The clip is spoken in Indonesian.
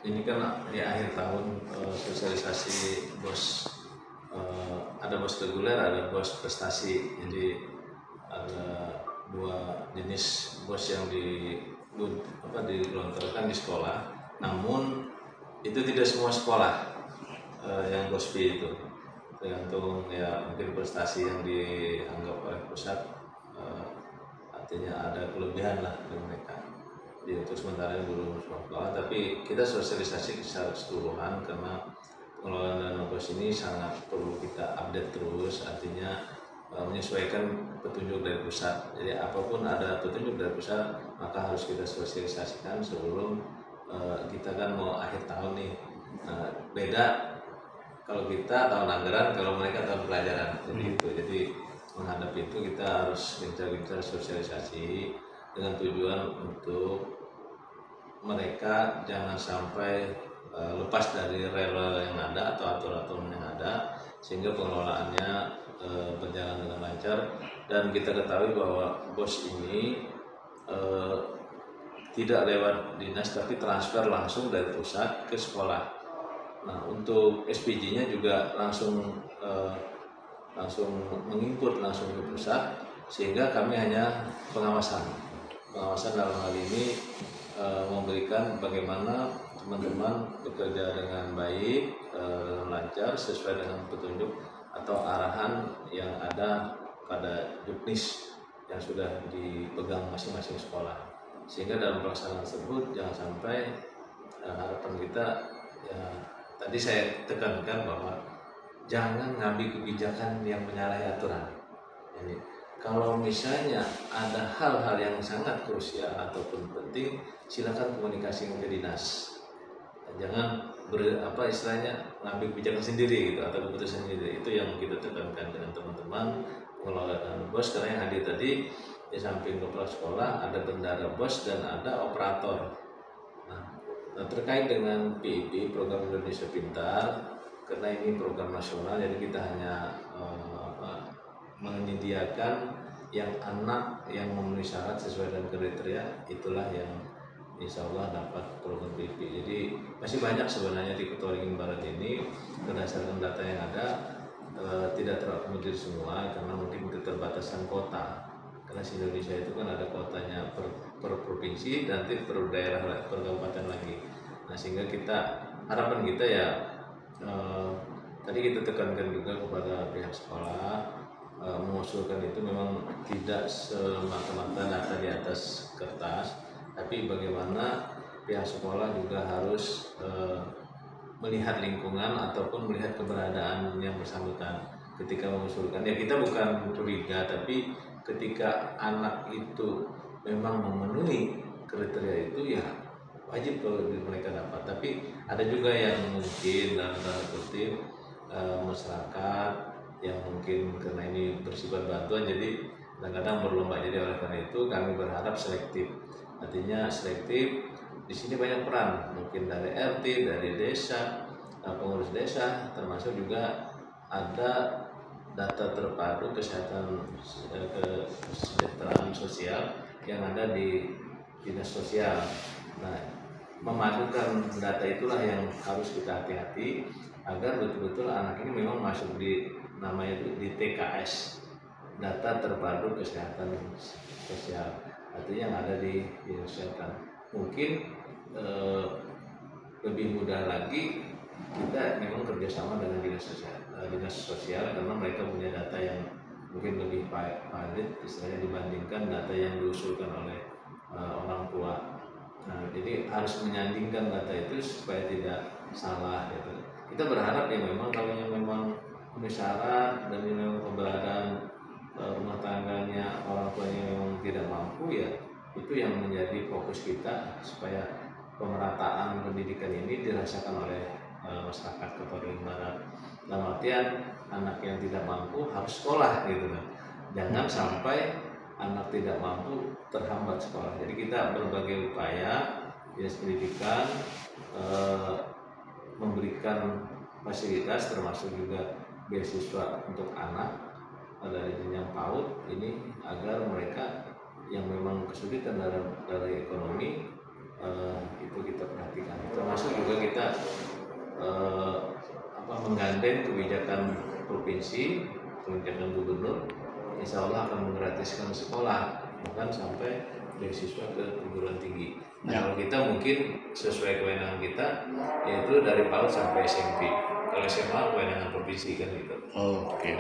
ini kan di akhir tahun, sosialisasi bos, ada bos reguler, ada bos prestasi. Jadi ada dua jenis bos yang dilontarkan di sekolah. Namun itu tidak semua sekolah yang bospi itu, tergantung ya mungkin prestasi yang dianggap oleh pusat, artinya ada kelebihan lah dari mereka. Jadi untuk sementara belum semua sekolah, tapi kita sosialisasi secara keseluruhan karena pengelolaan dana bos ini sangat perlu kita update terus, artinya menyesuaikan petunjuk dari pusat. Jadi apapun ada petunjuk dari pusat maka harus kita sosialisasikan sebelum kita kan mau akhir tahun nih. Beda kalau kita tahun anggaran, kalau mereka tahun pelajaran. Jadi itu. Jadi menghadapi itu kita harus gencar-gencar sosialisasi dengan tujuan untuk mereka jangan sampai lepas dari rel yang ada atau aturan yang ada, sehingga pengelolaannya berjalan dengan lancar. Dan kita ketahui bahwa bos ini tidak lewat dinas tapi transfer langsung dari pusat ke sekolah. Nah, untuk SPG-nya juga langsung menginput langsung ke pusat, sehingga kami hanya pengawasan dalam hal ini memberikan bagaimana teman-teman bekerja dengan baik, lancar sesuai dengan petunjuk atau arahan yang ada pada juknis yang sudah dipegang masing-masing sekolah, sehingga dalam pelaksanaan tersebut jangan sampai harapan kita ya, tadi saya tekankan bahwa jangan ngambil kebijakan yang menyalahi aturan. Jadi kalau misalnya ada hal-hal yang sangat krusial ataupun penting, silakan komunikasi ke dinas. Jangan istilahnya ngambil kebijakan sendiri gitu atau keputusan sendiri. Itu yang kita tekankan dengan teman-teman pengelola dana bos, karena yang hadir tadi di samping kepala sekolah ada bendara bos dan ada operator. Nah, terkait dengan PIP, Program Indonesia Pintar, karena ini program nasional, jadi kita hanya menyediakan yang anak yang memenuhi syarat sesuai dengan kriteria, itulah yang insya Allah dapat program PIP. Jadi masih banyak sebenarnya di Kota Waringin Barat ini, berdasarkan data yang ada tidak terakomodir semua karena mungkin keterbatasan kota. Karena di Indonesia itu kan ada kotanya per provinsi dan per daerah, per kabupaten lagi. Nah, sehingga harapan kita ya tadi kita tekankan juga kepada pihak sekolah, mengusulkan itu memang tidak semata-mata data di atas kertas, tapi bagaimana pihak sekolah juga harus melihat lingkungan ataupun melihat keberadaan yang bersangkutan ketika mengusulkan. Ya, kita bukan curiga, tapi ketika anak itu memang memenuhi kriteria itu ya wajib kalau mereka dapat. Tapi ada juga yang mungkin dalam tanda kutip masyarakat yang mungkin karena ini bersifat bantuan, jadi kadang-kadang berlomba. Jadi oleh karena itu kami berharap selektif. Artinya selektif di sini banyak peran, mungkin dari RT, dari desa, pengurus desa, termasuk juga ada data terpadu kesejahteraan sosial yang ada di dinas sosial. Nah, memadukan data itulah yang harus kita hati-hati agar betul-betul anak ini memang masuk di namanya itu di TKS, data terpadu kesehatan sosial, artinya yang ada di dinas sosial. Mungkin lebih mudah lagi kita memang kerjasama dengan dinas sosial karena mereka punya data yang mungkin lebih valid istilahnya dibandingkan data yang diusulkan oleh orang tua. Nah, jadi harus menyandingkan data itu supaya tidak salah gitu. Kita berharap ya memang kalau yang memang memenuhi syarat dan memang keberadaan rumah tangganya orang tuanya memang tidak mampu, ya itu yang menjadi fokus kita supaya pemerataan pendidikan ini dirasakan oleh masyarakat Kota Waringin Barat. Dalam artian anak yang tidak mampu harus sekolah gitu kan. Jangan sampai anak tidak mampu terhambat sekolah. Jadi kita berbagai upaya dinas pendidikan memberikan fasilitas termasuk juga beasiswa untuk anak dari jenjang PAUD ini agar mereka yang memang kesulitan dari ekonomi itu kita perhatikan. Termasuk juga kita menggandeng kebijakan provinsi, kebijakan gubernur, insya Allah akan menggratiskan sekolah, bahkan sampai beasiswa ke perguruan tinggi. Nah, kalau kita mungkin sesuai kewenangan kita, yaitu dari PAUD sampai SMP. Kalau SMA kewenangan provinsi kan gitu. Oke.